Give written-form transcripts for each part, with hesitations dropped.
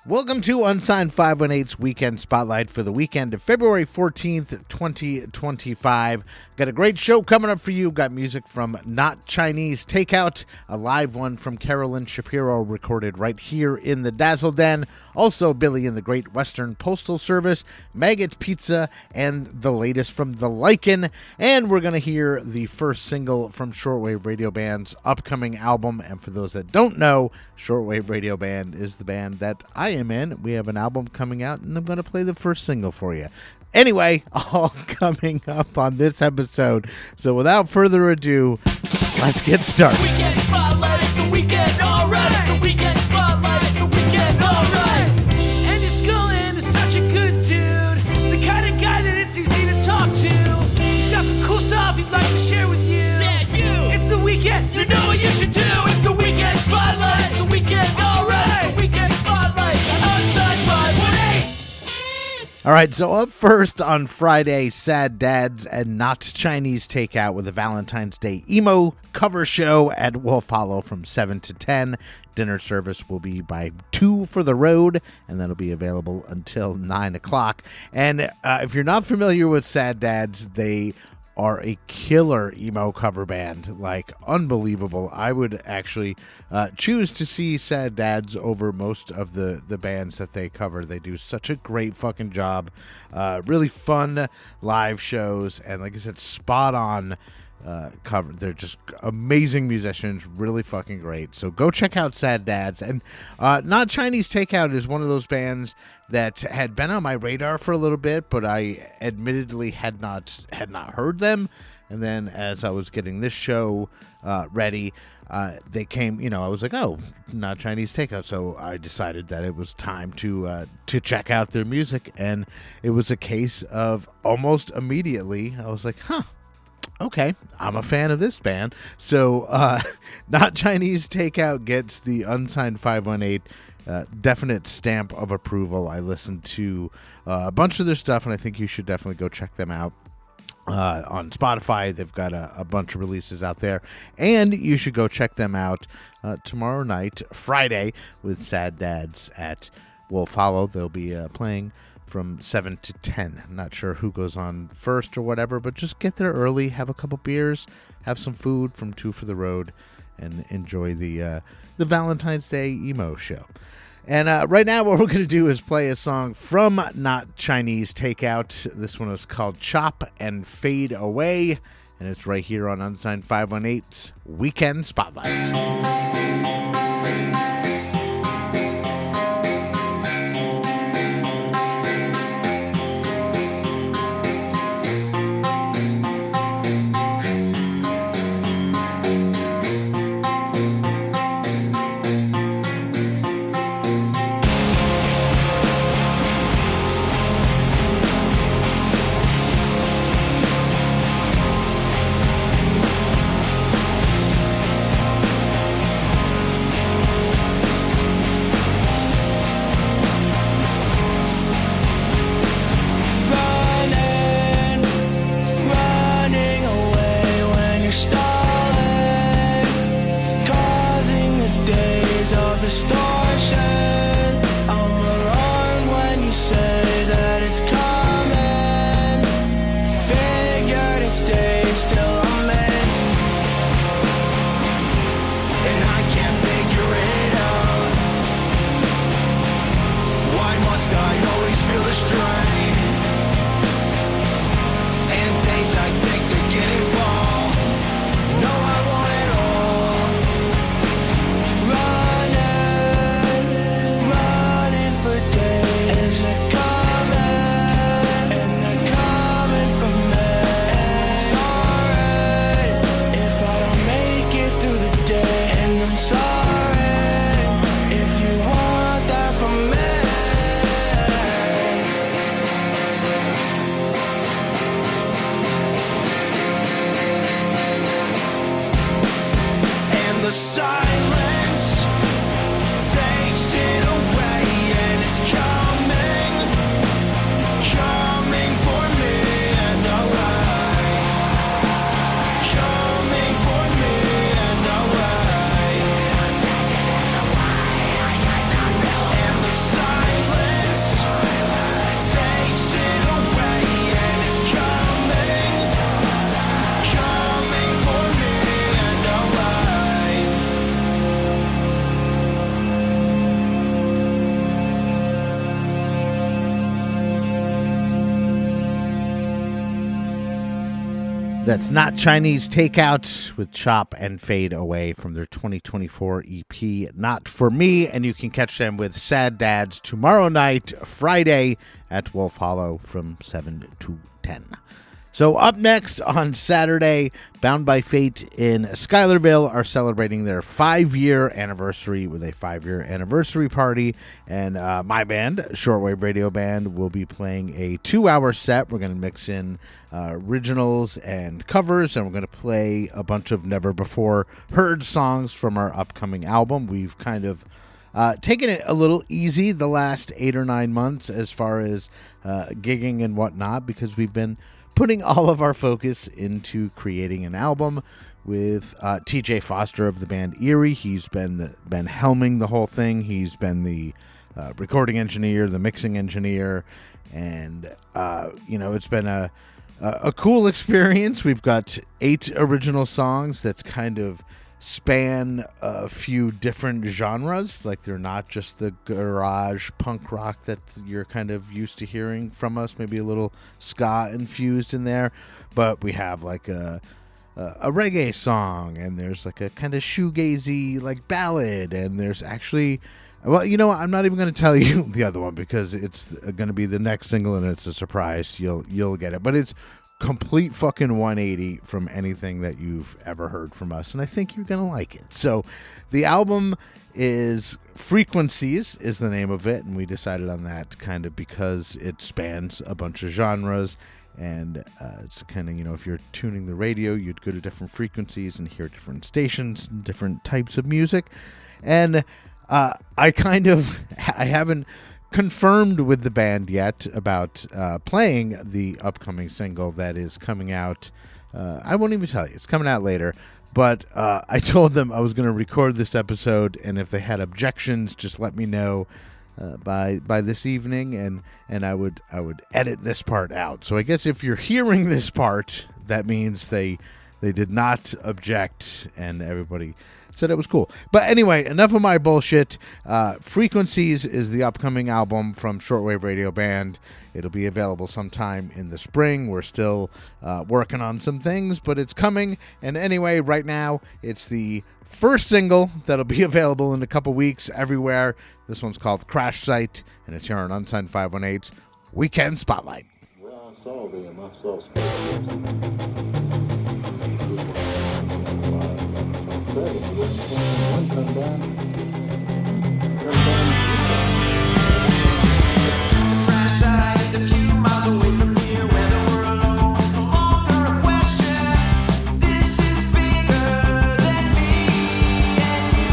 Welcome to Unsigned 518's Weekend Spotlight for the weekend of February 14th, 2025. Got a great show coming up for you. Got music from Not Chinese Takeout, a live one from Carolyn Shapiro recorded right here in the Dazzle Den. Also, Billy and the Great Western Postal Service, Maggot Pizza, and the latest from The Lycan. And we're going to hear the first single from Shortwave Radio Band's upcoming album. And for those that don't know, Shortwave Radio Band is the band that I am in. We have an album coming out, and I'm going to play the first single for you. Anyway, all coming up on this episode. So without further ado, let's get started. Weekend Spotlight, the weekend alright. The weekend Spotlight, the weekend alright. Andy Scullin is such a good dude, the kind of guy that it's easy to talk to. He's got some cool stuff he'd like to share with you. Yeah, you. It's the weekend, you know what you should do. It's the weekend Spotlight, the weekend alright. The weekend Spotlight, Unsigned 518. All right, so up first on Friday, Sad Dads and Not Chinese Takeout with a Valentine's Day emo cover show at Wolf Hollow from 7 to 10. Dinner service will be by 2 for the road, and that'll be available until 9 o'clock. And if you're not familiar with Sad Dads, they are a killer emo cover band, like unbelievable. I would actually choose to see Sad Dads over most of the bands that they cover. They do such a great fucking job. Really fun live shows, and like I said, spot on cover. They're just amazing musicians, really fucking great. So go check out Sad Dads. And Not Chinese Takeout is one of those bands that had been on my radar for a little bit, but I admittedly had not heard them. And then as I was getting this show ready, they came, I was like, oh, Not Chinese Takeout. So I decided that it was time to check out their music. And it was a case of almost immediately, I was like, okay, I'm a fan of this band. So Not Chinese Takeout gets the Unsigned 518 definite stamp of approval. I listened to a bunch of their stuff, and I think you should definitely go check them out on Spotify. They've got a bunch of releases out there, and you should go check them out tomorrow night, Friday, with Sad Dads at Wolf Hollow. They'll be playing from 7 to 10. I'm not sure who goes on first or whatever, but just get there early, have a couple beers, have some food from 2 for the road, and enjoy the Valentine's Day emo show. And right now what we're going to do is play a song from Not Chinese Takeout. This one is called Chop and Fade Away, and it's right here on Unsigned 518's Weekend Spotlight. That's Not Chinese Takeout with Chop and Fade Away from their 2024 EP, Not For Me. And you can catch them with Sad Dads tomorrow night, Friday, at Wolf Hollow from 7 to 10. So up next on Saturday, Bound by Fate in Schuylerville are celebrating their 5-year anniversary with a 5-year anniversary party. And my band, Shortwave Radio Band, will be playing a 2-hour set. We're going to mix in originals and covers, and we're going to play a bunch of never before heard songs from our upcoming album. We've kind of taken it a little easy the last 8 or 9 months as far as gigging and whatnot, because we've been putting all of our focus into creating an album with TJ Foster of the band Erie. He's been helming the whole thing. He's been the recording engineer, the mixing engineer, and it's been a cool experience. We've got 8 original songs that's kind of span a few different genres. Like, they're not just the garage punk rock that you're kind of used to hearing from us, maybe a little ska infused in there, but we have like a reggae song, and there's like a kind of shoegazy like ballad, and there's actually, well, you know what, I'm not even going to tell you the other one because it's going to be the next single and it's a surprise. You'll get it, but it's complete fucking 180 from anything that you've ever heard from us, and I think you're gonna like it. So the album is Frequencies is the name of it, and we decided on that kind of because it spans a bunch of genres, and it's kind of, if you're tuning the radio, you'd go to different frequencies and hear different stations and different types of music. And I haven't confirmed with the band yet about playing the upcoming single that is coming out. I won't even tell you. It's coming out later. But I told them I was going to record this episode, and if they had objections, just let me know by this evening, and I would edit this part out. So I guess if you're hearing this part, that means they did not object, and everybody said it was cool. But anyway, enough of my bullshit. Frequencies is the upcoming album from Shortwave Radio Band. It'll be available sometime in the spring. We're still working on some things, but it's coming. And anyway, right now, it's the first single that'll be available in a couple weeks everywhere. This one's called Crash Site, and it's here on Unsigned518's Weekend Spotlight. Well, I saw them. I saw Crash site is a few miles away from here. Whether we're alone is no longer a question. This is bigger than me and you.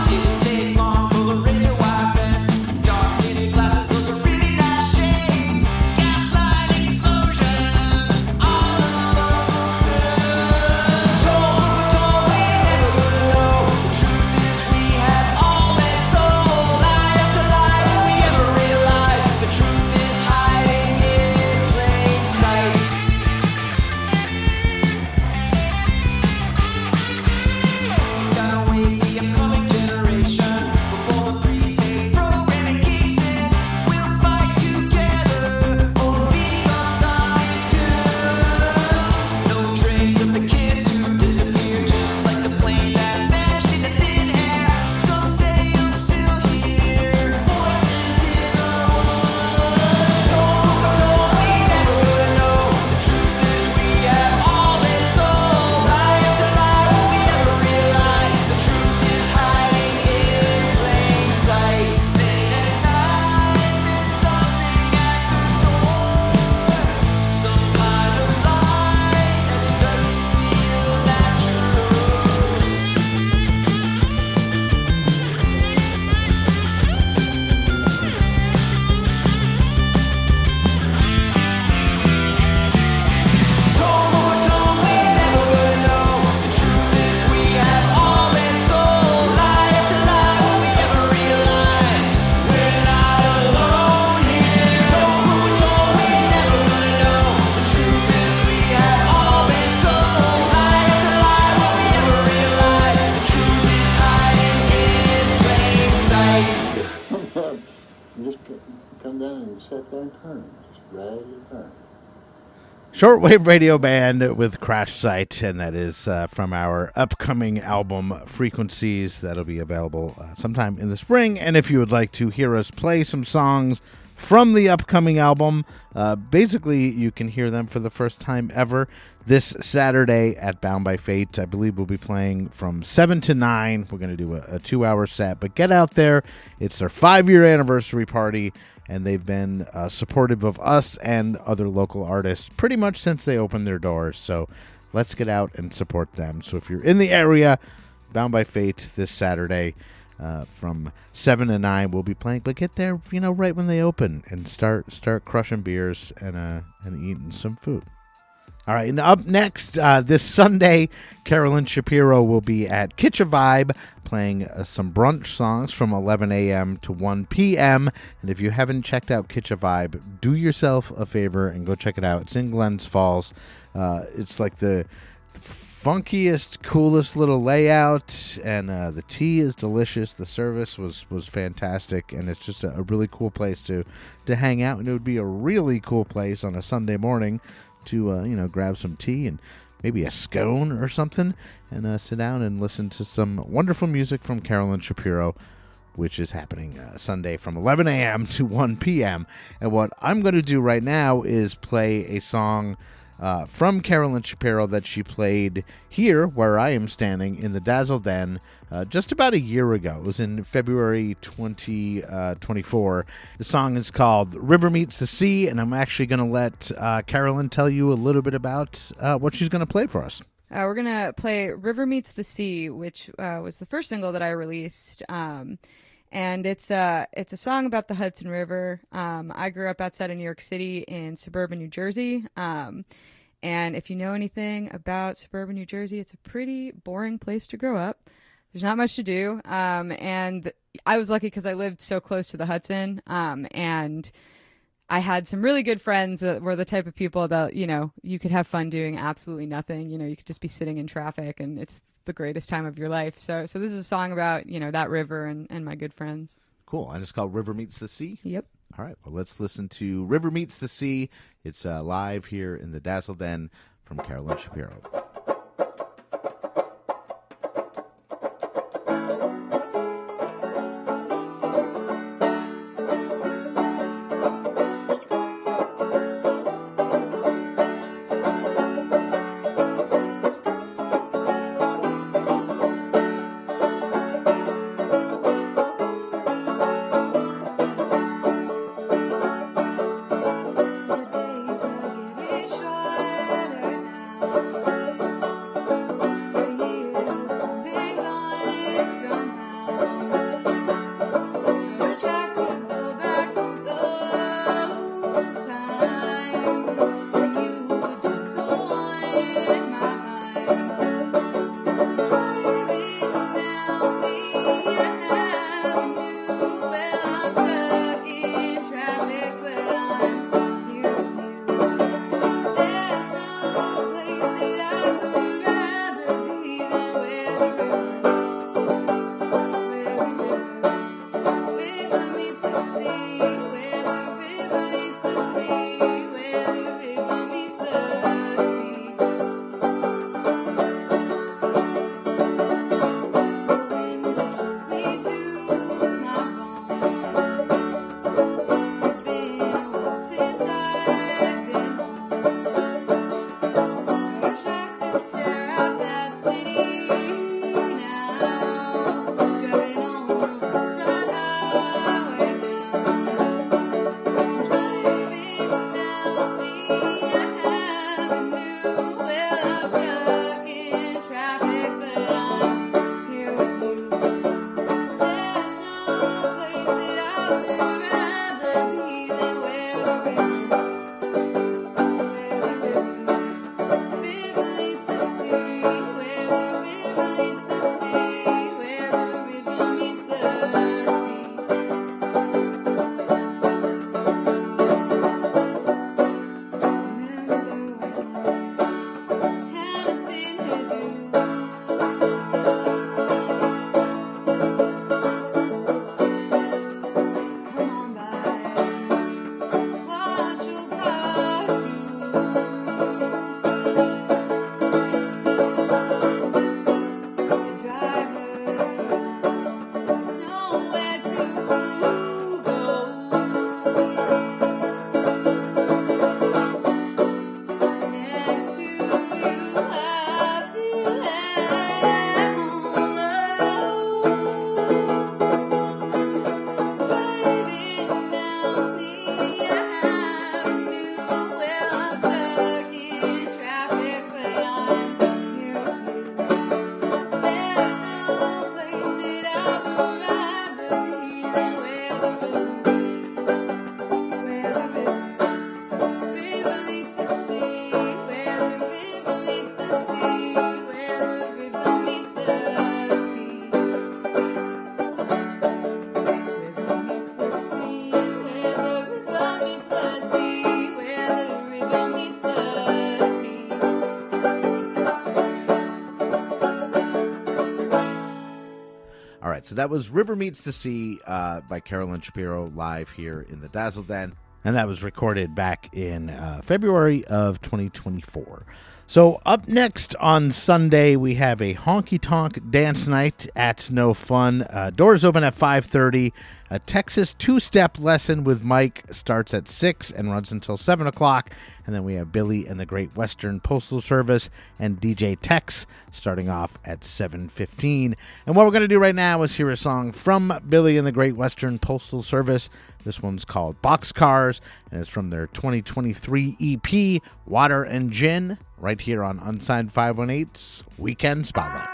Didn't take long for the razor wire fence. Dark tinted glasses, those are really nice shades. Gaslight explosion all alone. Told we never gonna know. The truth is we have all been sold. Lie after lie, will we ever realize the truth is hiding in plain sight? Gotta wake the upcoming generation before the prepaid programming kicks in. We'll fight together or become zombies too. No trace of the kids who disappeared, just like the plane that vanished into thin air. Some say you'll still hear voices in the woods. Told we never would know. The truth is we have all been sold. Lie after lie, will we ever realize the truth is hiding in plain sight? Late at night, there's something at the door. Some kind of light, and it doesn't feel natural. Told we never gonna know. The truth is we have all been sold. Lie after lie, will we ever realize we're not alone here? Told we never gonna know. The truth is we have all been sold. Lie after lie, will we ever realize the truth is hiding in plain sight? Just come down and sit there and turn. Just drag your turn. Shortwave radio band with Crash Site, and that is from our upcoming album Frequencies. That'll be available sometime in the spring. And if you would like to hear us play some songs from the upcoming album, basically you can hear them for the first time ever this Saturday at Bound by Fate. I believe we'll be playing from 7 to 9. We're going to do a 2-hour set, but get out there. It's their 5-year anniversary party, and they've been supportive of us and other local artists pretty much since they opened their doors. So let's get out and support them. So if you're in the area, Bound by Fate this Saturday from 7 to 9, we'll be playing. But get there, right when they open, and start crushing beers and eating some food. All right, and up next this Sunday, Carolyn Shapiro will be at Kitcha Vibe playing some brunch songs from 11 a.m. to 1 p.m. And if you haven't checked out Kitcha Vibe, do yourself a favor and go check it out. It's in Glens Falls. It's like the funkiest, coolest little layout, and the tea is delicious. The service was fantastic, and it's just a really cool place to hang out. And it would be a really cool place on a Sunday morning to grab some tea and maybe a scone or something, and sit down and listen to some wonderful music from Carolyn Shapiro, which is happening Sunday from 11 a.m. to 1 p.m. And what I'm going to do right now is play a song from Carolyn Shapiro that she played here where I am standing in the Dazzle Den just about a year ago. It was in February 2024. The song is called River Meets the Sea, and I'm actually going to let Carolyn tell you a little bit about what she's going to play for us. We're going to play River Meets the Sea, which was the first single that I released. And it's a song about the Hudson River. I grew up outside of New York City in suburban New Jersey. And if you know anything about suburban New Jersey, it's a pretty boring place to grow up. There's not much to do. And I was lucky because I lived so close to the Hudson. And I had some really good friends that were the type of people that, you could have fun doing absolutely nothing. You could just be sitting in traffic, and it's the greatest time of your life. So this is a song about, that river and my good friends. Cool. And it's called River Meets the Sea? Yep. All right. Well, let's listen to River Meets the Sea. It's live here in the Dazzle Den from Carolyn Shapiro. The days are getting shorter now. that was River Meets the Sea by Carolyn Shapiro live here in the Dazzle Den. And that was recorded back in February of 2024. So up next on Sunday, we have a honky-tonk dance night at No Fun. Doors open at 5:30. A Texas two-step lesson with Mike starts at 6 and runs until 7 o'clock. And then we have Billy and the Great Western Postal Service and DJ Tex starting off at 7:15. And what we're going to do right now is hear a song from Billy and the Great Western Postal Service. This one's called Boxcars, and it's from their 2023 EP, Water and Gin, right here on Unsigned 518's Weekend Spotlight.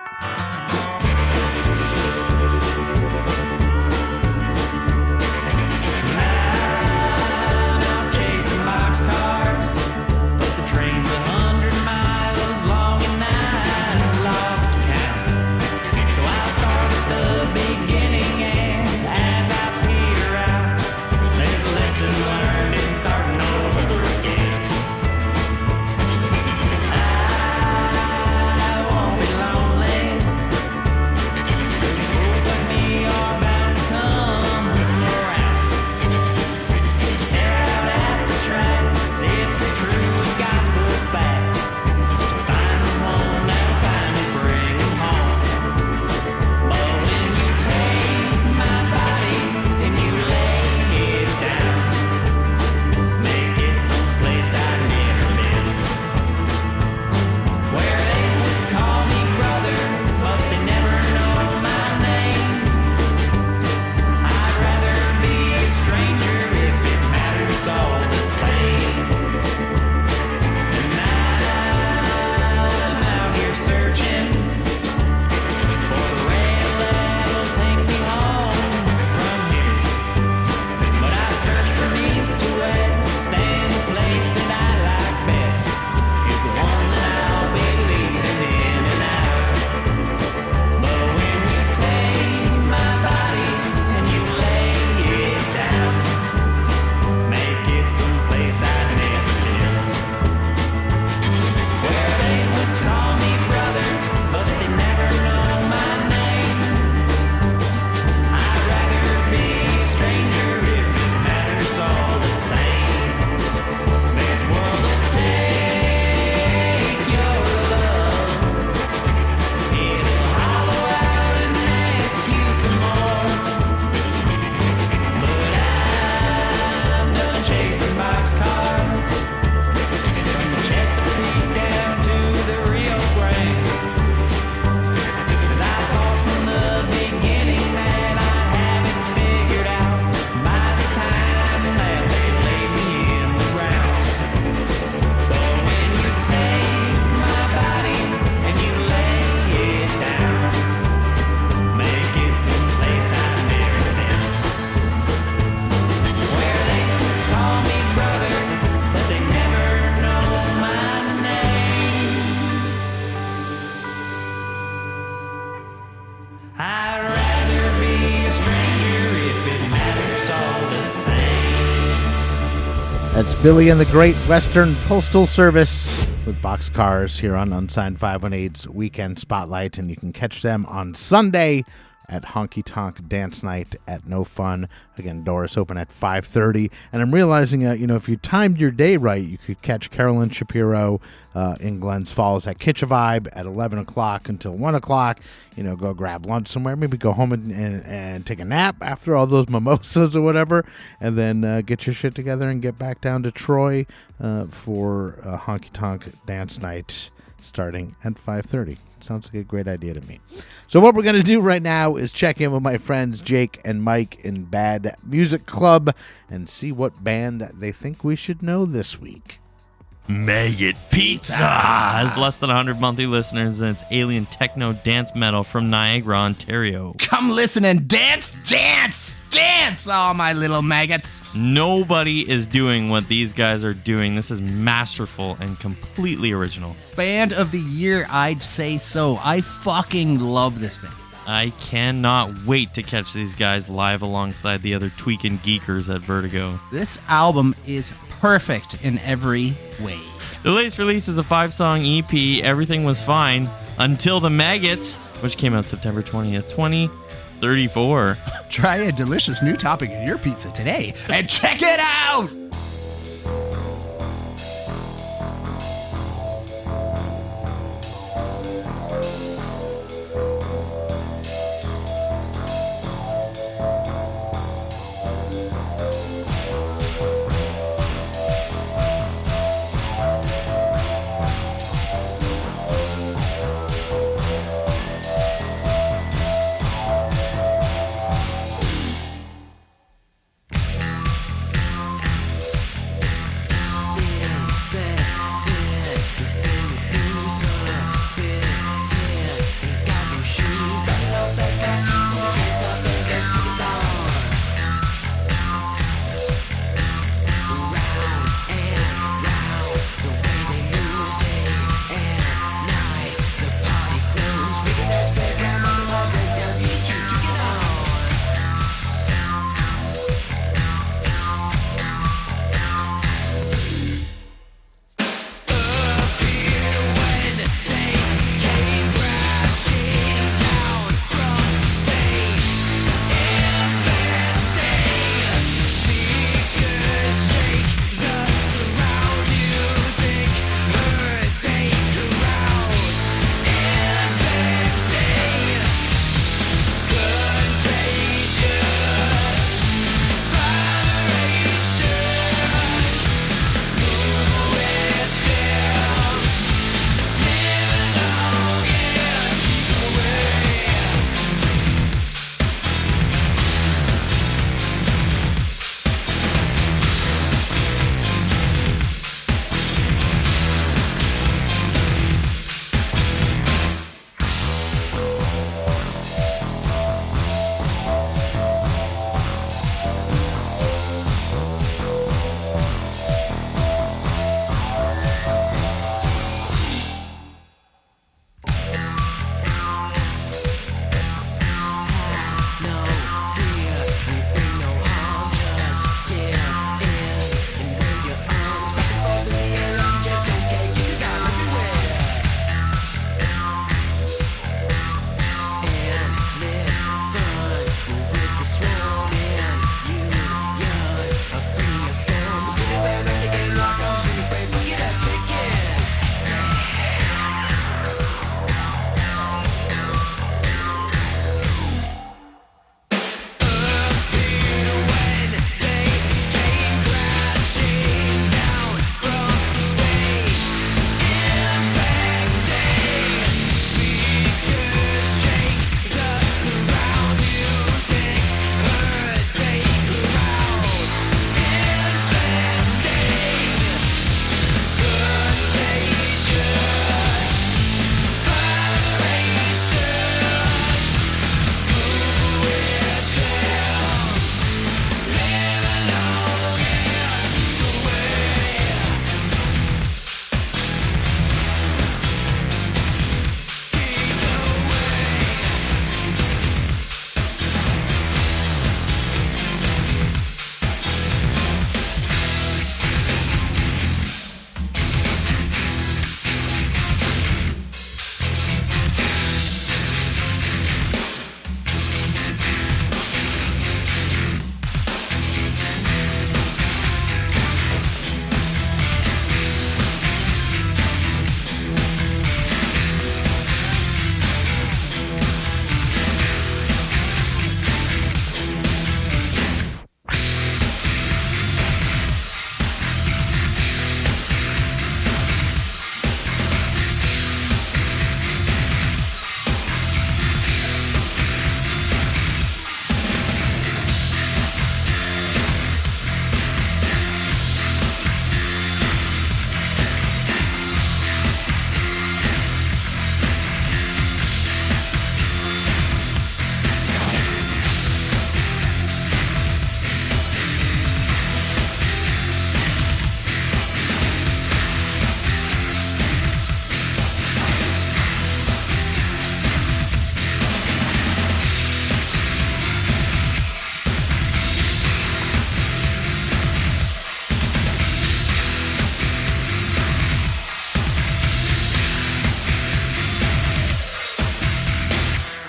That's Billy and the Great Western Postal Service with Boxcars here on Unsigned 518's Weekend Spotlight, and you can catch them on Sunday at Honky Tonk Dance Night at No Fun. Again, doors open at 5:30. And I'm realizing, if you timed your day right, you could catch Carolyn Shapiro in Glens Falls at Kitcha Vibe at 11 o'clock until 1 o'clock. Go grab lunch somewhere, maybe go home and take a nap after all those mimosas or whatever, and then get your shit together and get back down to Troy for Honky Tonk Dance Night starting at 5:30. Sounds like a great idea to me. So what we're going to do right now is check in with my friends Jake and Mike in Bad Music Club and see what band they think we should know this week. Maggot Pizza has less than 100 monthly listeners, and it's alien techno dance metal from Niagara, Ontario. Come listen and dance, dance, dance, all my little maggots. Nobody is doing what these guys are doing. This is masterful and completely original. Band of the year, I'd say so. I fucking love this band. I cannot wait to catch these guys live alongside the other tweaking geekers at Vertigo. This album is perfect in every way. The latest release is a 5-song EP, Everything Was Fine, Until the Maggots, which came out September 20th, 2020. 34. Try a delicious new topping in your pizza today and check it out!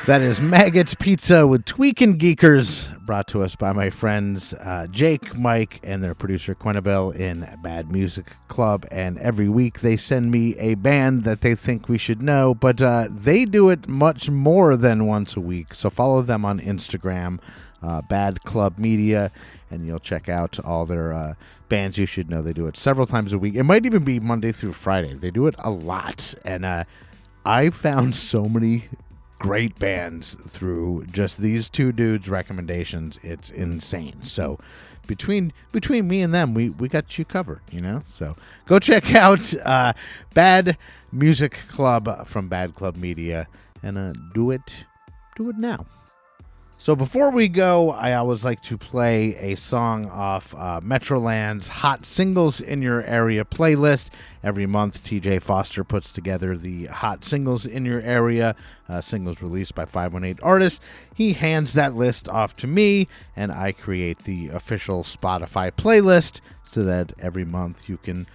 That is Maggots Pizza with Tweakin' Geekers, brought to us by my friends Jake, Mike, and their producer Quenneville in Bad Music Club. And every week they send me a band that they think we should know, but they do it much more than once a week. So follow them on Instagram, Bad Club Media, and you'll check out all their bands you should know. They do it several times a week. It might even be Monday through Friday. They do it a lot. And I found so many great bands through just these two dudes' recommendations. It's insane. So between me and them, we got you covered, you know? So go check out Bad Music Club from Bad Club Media and do it now. So before we go, I always like to play a song off Metroland's Hot Singles in Your Area playlist. Every month, TJ Foster puts together the Hot Singles in Your Area, singles released by 518 artists. He hands that list off to me, and I create the official Spotify playlist so that every month you can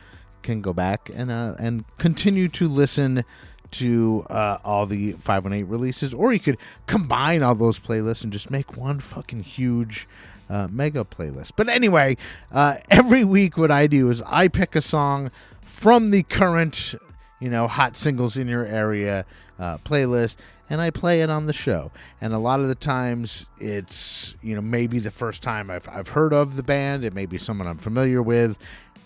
go back and continue to listen to all the 518 releases, or you could combine all those playlists and just make one fucking huge mega playlist. But anyway, every week what I do is I pick a song from the current, Hot Singles in Your Area playlist, and I play it on the show. And a lot of the times it's, maybe the first time I've heard of the band. It may be someone I'm familiar with.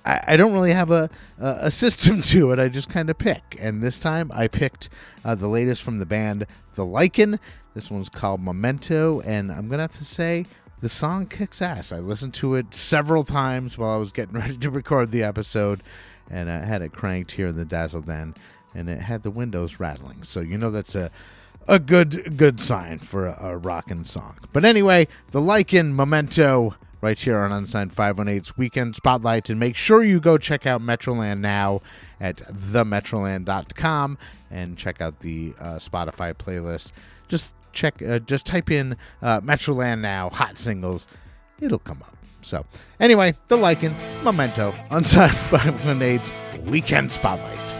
I don't really have a system to it. I just kind of pick. And this time I picked the latest from the band The Lichen. This one's called Memento. And I'm going to have to say the song kicks ass. I listened to it several times while I was getting ready to record the episode. And I had it cranked here in the Dazzle Den. And it had the windows rattling. So that's a good sign for a rockin' song. But anyway, The Lichen, Memento, right here on Unsigned518's Weekend Spotlight. And make sure you go check out Metroland now at themetroland.com and check out the Spotify playlist. Just type in Metroland now, Hot Singles. It'll come up. So anyway, The Lichen, Memento, Unsigned518's Weekend Spotlight.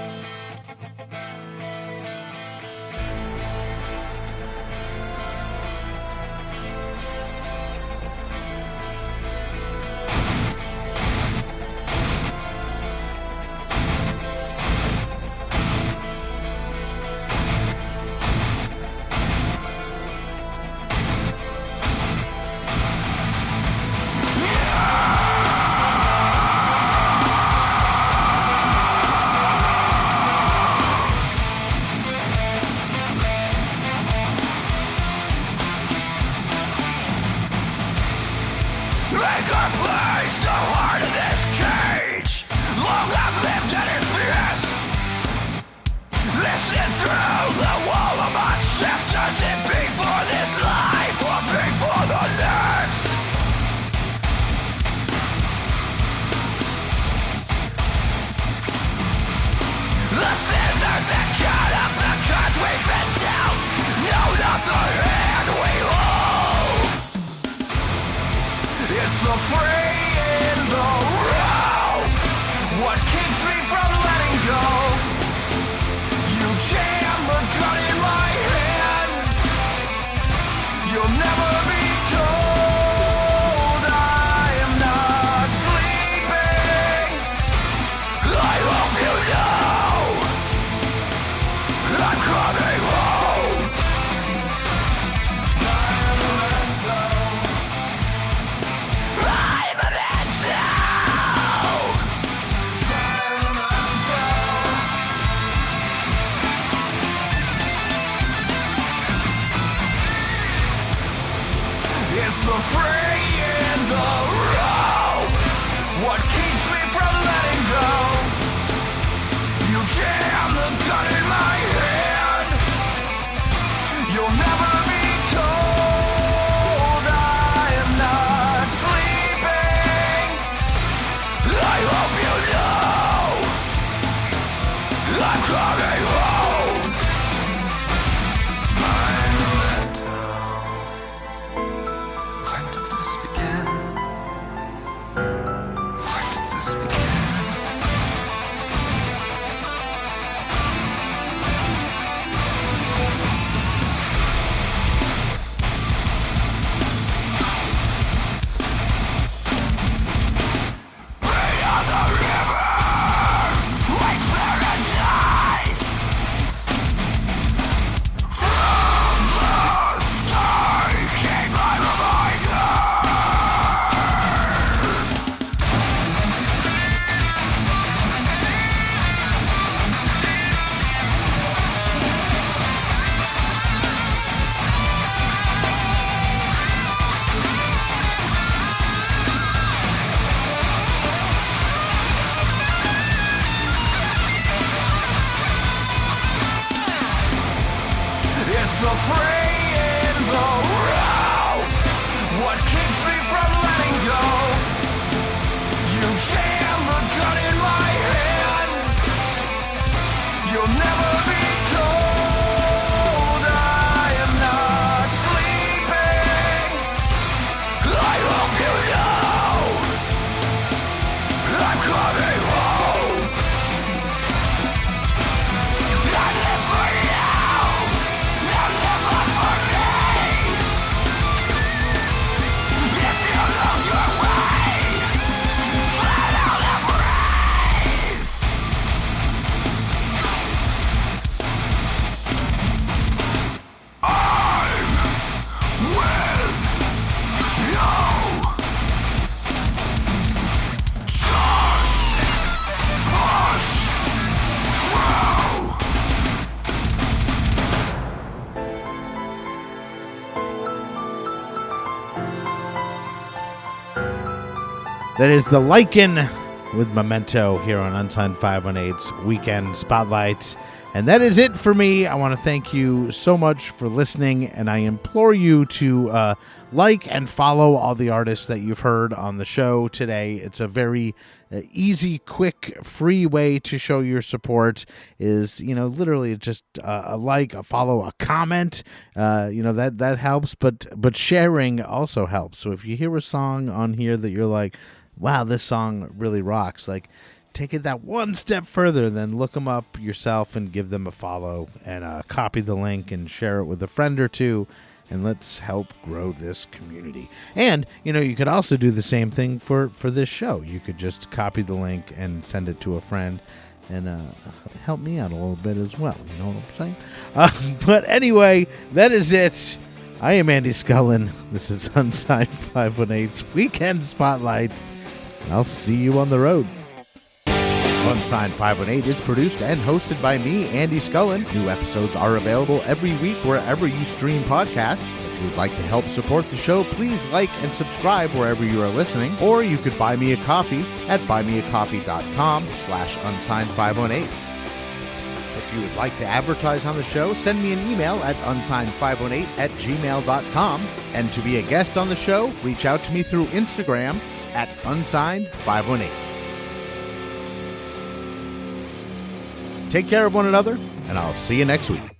That is the Lycan with Memento here on Unsigned 518's Weekend Spotlight. And that is it for me. I want to thank you so much for listening, and I implore you to like and follow all the artists that you've heard on the show today. It's a very easy, quick, free way to show your support is, literally just a like, a follow, a comment. That helps, but sharing also helps. So if you hear a song on here that you're like, wow, this song really rocks, like, take it that one step further, then look them up yourself and give them a follow and copy the link and share it with a friend or two, and let's help grow this community. And, you could also do the same thing for this show. You could just copy the link and send it to a friend and help me out a little bit as well. You know what I'm saying? But anyway, that is it. I am Andy Scullin. This is Unsigned 518's Weekend Spotlight. I'll see you on the road. Unsigned 518 is produced and hosted by me, Andy Scullin. New episodes are available every week wherever you stream podcasts. If you would like to help support the show, please like and subscribe wherever you are listening. Or you could buy me a coffee at buymeacoffee.com/unsigned518. If you would like to advertise on the show, send me an email at unsigned518@gmail.com. And to be a guest on the show, reach out to me through Instagram at unsigned518. Take care of one another, and I'll see you next week.